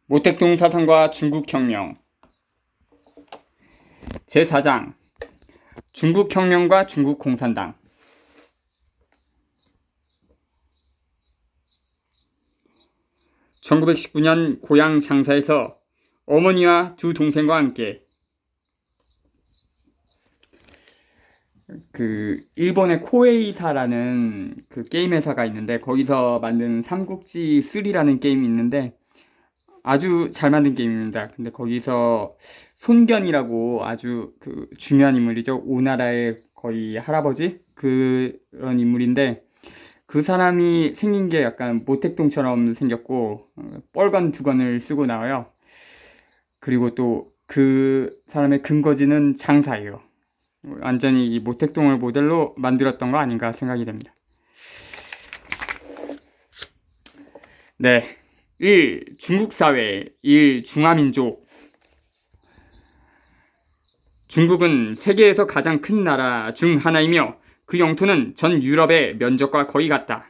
모택동 사상과 중국혁명 제4장 중국혁명과 중국공산당 1919년 고향 장사에서 어머니와 두 동생과 함께 일본의 코에이사라는 게임 회사가 있는데 거기서 만든 삼국지 3라는 게임이 있는데 아주 잘 만든 게임입니다. 근데 거기서 손견이라고 아주 중요한 인물이죠. 오나라의 거의 할아버지 그런 인물인데 그 사람이 생긴 게 약간 모택동처럼 생겼고 뻘건 두건을 쓰고 나와요. 그리고 또 그 사람의 근거지는 장사예요. 완전히 이 모택동을 모델로 만들었던 거 아닌가 생각이 됩니다. 네. 1. 중국사회 1. 중화민족 중국은 세계에서 가장 큰 나라 중 하나이며 그 영토는 전 유럽의 면적과 거의 같다.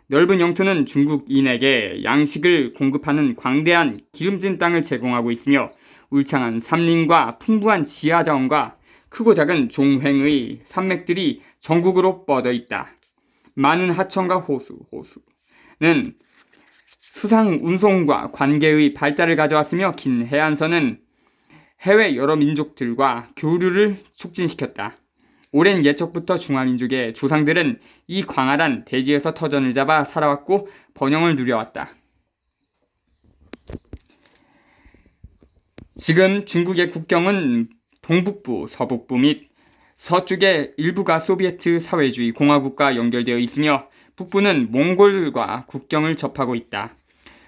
넓은 영토는 중국인에게 양식을 공급하는 광대한 기름진 땅을 제공하고 있으며 울창한 삼림과 풍부한 지하자원과 크고 작은 종횡의 산맥들이 전국으로 뻗어 있다. 많은 하천과 호수는 수상 운송과 관계의 발달을 가져왔으며 긴 해안선은 해외 여러 민족들과 교류를 촉진시켰다. 오랜 예적부터 중화민족의 조상들은 이 광활한 대지에서 터전을 잡아 살아왔고 번영을 누려왔다. 지금 중국의 국경은 동북부, 서북부 및 서쪽의 일부가 소비에트 사회주의 공화국과 연결되어 있으며 북부는 몽골과 국경을 접하고 있다.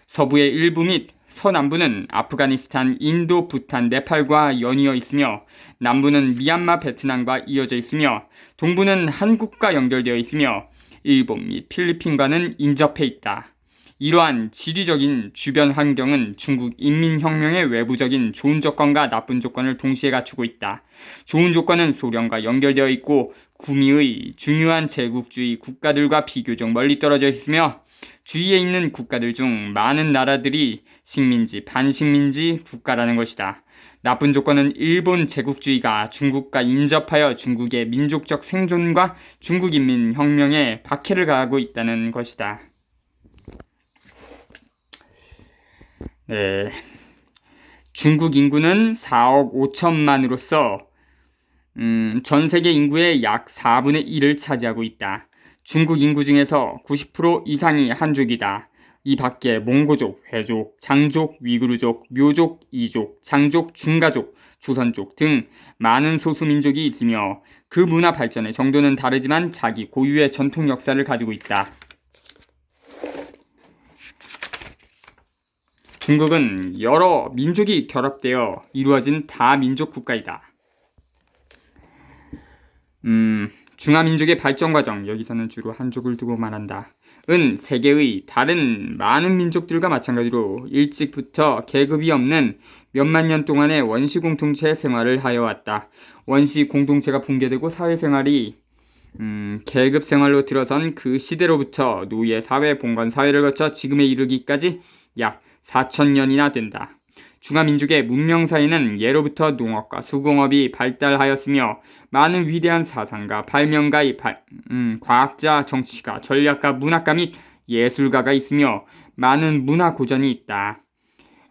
서부의 일부 및 서남부는 아프가니스탄, 인도, 부탄, 네팔과 연이어 있으며 남부는 미얀마, 베트남과 이어져 있으며 동부는 한국과 연결되어 있으며 일본 및 필리핀과는 인접해 있다. 이러한 지리적인 주변 환경은 중국 인민혁명의 외부적인 좋은 조건과 나쁜 조건을 동시에 갖추고 있다. 좋은 조건은 소련과 연결되어 있고 구미의 중요한 제국주의 국가들과 비교적 멀리 떨어져 있으며 주위에 있는 국가들 중 많은 나라들이 식민지, 반식민지 국가라는 것이다. 나쁜 조건은 일본 제국주의가 중국과 인접하여 중국의 민족적 생존과 중국인민혁명에 박해를 가하고 있다는 것이다. 네. 중국 인구는 4억 5천만으로서 전 세계 인구의 약 4분의 1을 차지하고 있다. 중국 인구 중에서 90% 이상이 한족이다. 이 밖에 몽고족, 회족, 장족, 위구르족, 묘족, 이족, 장족, 중가족, 조선족 등 많은 소수민족이 있으며 그 문화 발전의 정도는 다르지만 자기 고유의 전통 역사를 가지고 있다. 중국은 여러 민족이 결합되어 이루어진 다민족 국가이다. 중화민족의 발전 과정, 여기서는 주로 한족을 두고 말한다. 은 세계의 다른 많은 민족들과 마찬가지로 일찍부터 계급이 없는 몇만 년 동안의 원시 공동체 생활을 하여왔다. 원시 공동체가 붕괴되고 사회생활이 계급 생활로 들어선 그 시대로부터 노예 사회, 봉건 사회를 거쳐 지금에 이르기까지 약 4,000년이나 된다. 중화민족의 문명사회는 예로부터 농업과 수공업이 발달하였으며 많은 위대한 사상가, 발명가의 과학자, 정치가, 전략가, 문학가 및 예술가가 있으며 많은 문화 고전이 있다.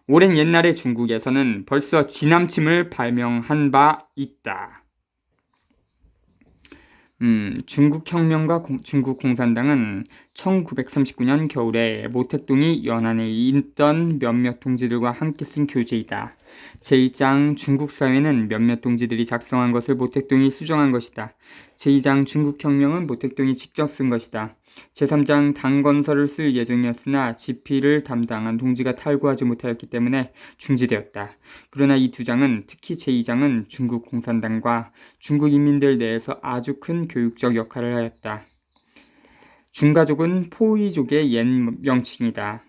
오랜 옛날의 중국에서는 벌써 지남침을 발명한 바 있다. 중국혁명과 중국공산당은 1939년 겨울에 모택동이 연안에 있던 몇몇 동지들과 함께 쓴 교재이다. 제1장 중국사회는 몇몇 동지들이 작성한 것을 모택동이 수정한 것이다. 제2장 중국혁명은 모택동이 직접 쓴 것이다. 제3장 당건서를 쓸 예정이었으나 집필을 담당한 동지가 탈구하지 못하였기 때문에 중지되었다. 그러나 이 두 장은, 특히 제2장은 중국 공산당과 중국 인민들 내에서 아주 큰 교육적 역할을 하였다. 중가족은 포위족의 옛 명칭이다.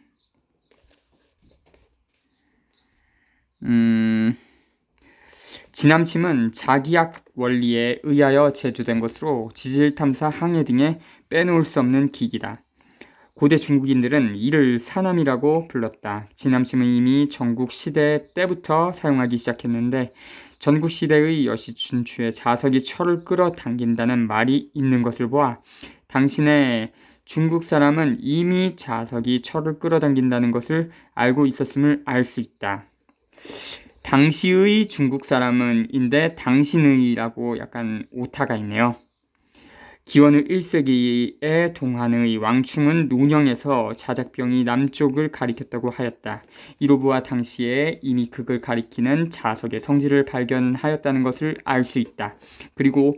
지남침은 자기약 원리에 의하여 제조된 것으로 지질탐사 항해 등에 빼놓을 수 없는 기기다. 고대 중국인들은 이를 사남이라고 불렀다. 지남침은 이미 전국 시대 때부터 사용하기 시작했는데 전국 시대의 여시 춘추의 자석이 철을 끌어당긴다는 말이 있는 것을 보아 당신의 중국 사람은 이미 자석이 철을 끌어당긴다는 것을 알고 있었음을 알 수 있다. 당시의 중국 사람은인데 당신의라고 약간 오타가 있네요. 기원후 1세기에 동한의 왕충은 논영에서 자작병이 남쪽을 가리켰다고 하였다. 이로 보아 당시에 이미 극을 가리키는 자석의 성질을 발견하였다는 것을 알 수 있다. 그리고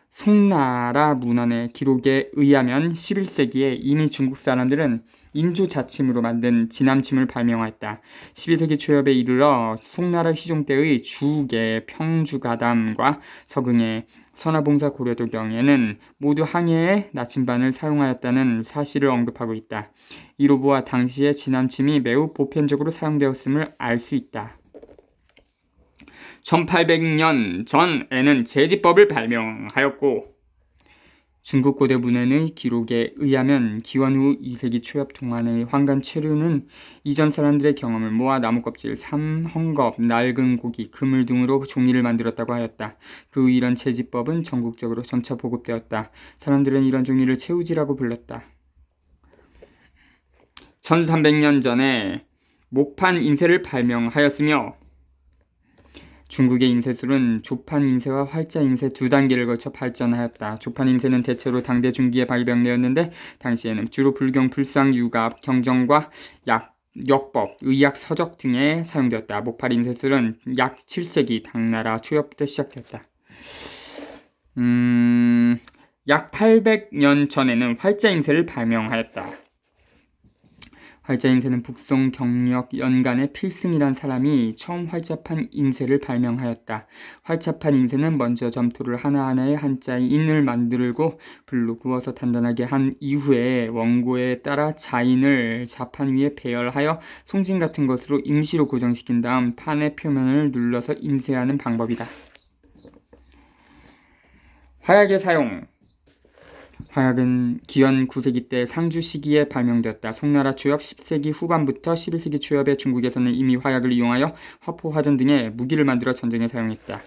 송나라 문헌의 기록에 의하면 11세기에 이미 중국 사람들은 인조 자침으로 만든 지남침을 발명하였다. 12세기 초엽에 이르러 송나라 희종 때의 주계 평주가담과 서경의 선화봉사 고려도경에는 모두 항해의 나침반을 사용하였다는 사실을 언급하고 있다. 이로 보아 당시의 지남침이 매우 보편적으로 사용되었음을 알 수 있다. 1800년 전에는 제지법을 발명하였고 중국 고대 문헌의 기록에 의하면 기원후 2세기 초엽 동안의 황간 체류는 이전 사람들의 경험을 모아 나무 껍질, 삼, 헝겊, 낡은 고기, 그물 등으로 종이를 만들었다고 하였다. 그 후 이런 제지법은 전국적으로 점차 보급되었다. 사람들은 이런 종이를 채우지라고 불렀다. 1300년 전에 목판 인쇄를 발명하였으며 중국의 인쇄술은 조판 인쇄와 활자 인쇄 두 단계를 거쳐 발전하였다. 조판 인쇄는 대체로 당대 중기에 발명되었는데 당시에는 주로 불경, 불상, 유갑, 경정과 역법, 의학, 서적 등에 사용되었다. 목판 인쇄술은 약 7세기 당나라 초엽부터 시작되었다. 약 800년 전에는 활자 인쇄를 발명하였다. 활자 인쇄는 북송 경력 연간의 필승이란 사람이 처음 활자판 인쇄를 발명하였다. 활자판 인쇄는 먼저 점토를 하나하나의 한자의 인을 만들고 불로 구워서 단단하게 한 이후에 원고에 따라 자인을 자판 위에 배열하여 송진 같은 것으로 임시로 고정시킨 다음 판의 표면을 눌러서 인쇄하는 방법이다. 화약의 사용. 화약은 기원 9세기 때 상주 시기에 발명되었다. 송나라 초엽 10세기 후반부터 11세기 초엽에 중국에서는 이미 화약을 이용하여 화포, 화전 등의 무기를 만들어 전쟁에 사용했다.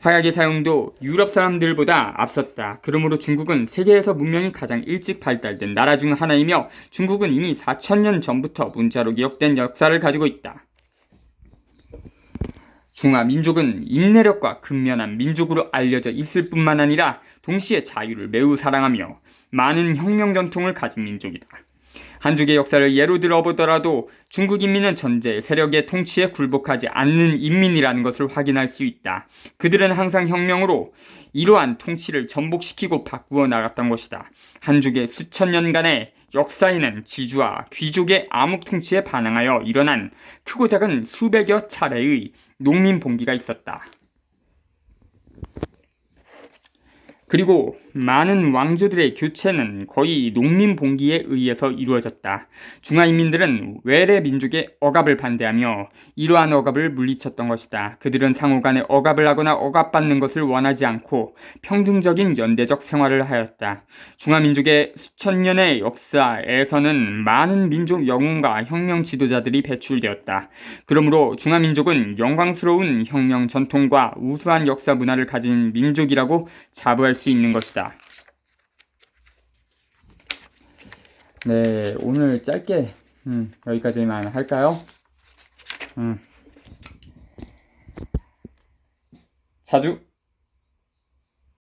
화약의 사용도 유럽 사람들보다 앞섰다. 그러므로 중국은 세계에서 문명이 가장 일찍 발달된 나라 중 하나이며 중국은 이미 4000년 전부터 문자로 기록된 역사를 가지고 있다. 중화 민족은 인내력과 근면한 민족으로 알려져 있을 뿐만 아니라 동시에 자유를 매우 사랑하며 많은 혁명 전통을 가진 민족이다. 한족의 역사를 예로 들어보더라도 중국 인민은 전제 세력의 통치에 굴복하지 않는 인민이라는 것을 확인할 수 있다. 그들은 항상 혁명으로 이러한 통치를 전복시키고 바꾸어 나갔던 것이다. 한족의 수천 년간의 역사에는 지주와 귀족의 암흑 통치에 반항하여 일어난 크고 작은 수백여 차례의 농민 봉기가 있었다. 그리고 많은 왕조들의 교체는 거의 농민 봉기에 의해서 이루어졌다. 중화인민들은 외래 민족의 억압을 반대하며 이러한 억압을 물리쳤던 것이다. 그들은 상호 간에 억압을 하거나 억압받는 것을 원하지 않고 평등적인 연대적 생활을 하였다. 중화민족의 수천 년의 역사에서는 많은 민족 영웅과 혁명 지도자들이 배출되었다. 그러므로 중화민족은 영광스러운 혁명 전통과 우수한 역사 문화를 가진 민족이라고 자부할 수 있는 것이다. 네, 오늘 짧게 여기까지만 할까요? 자주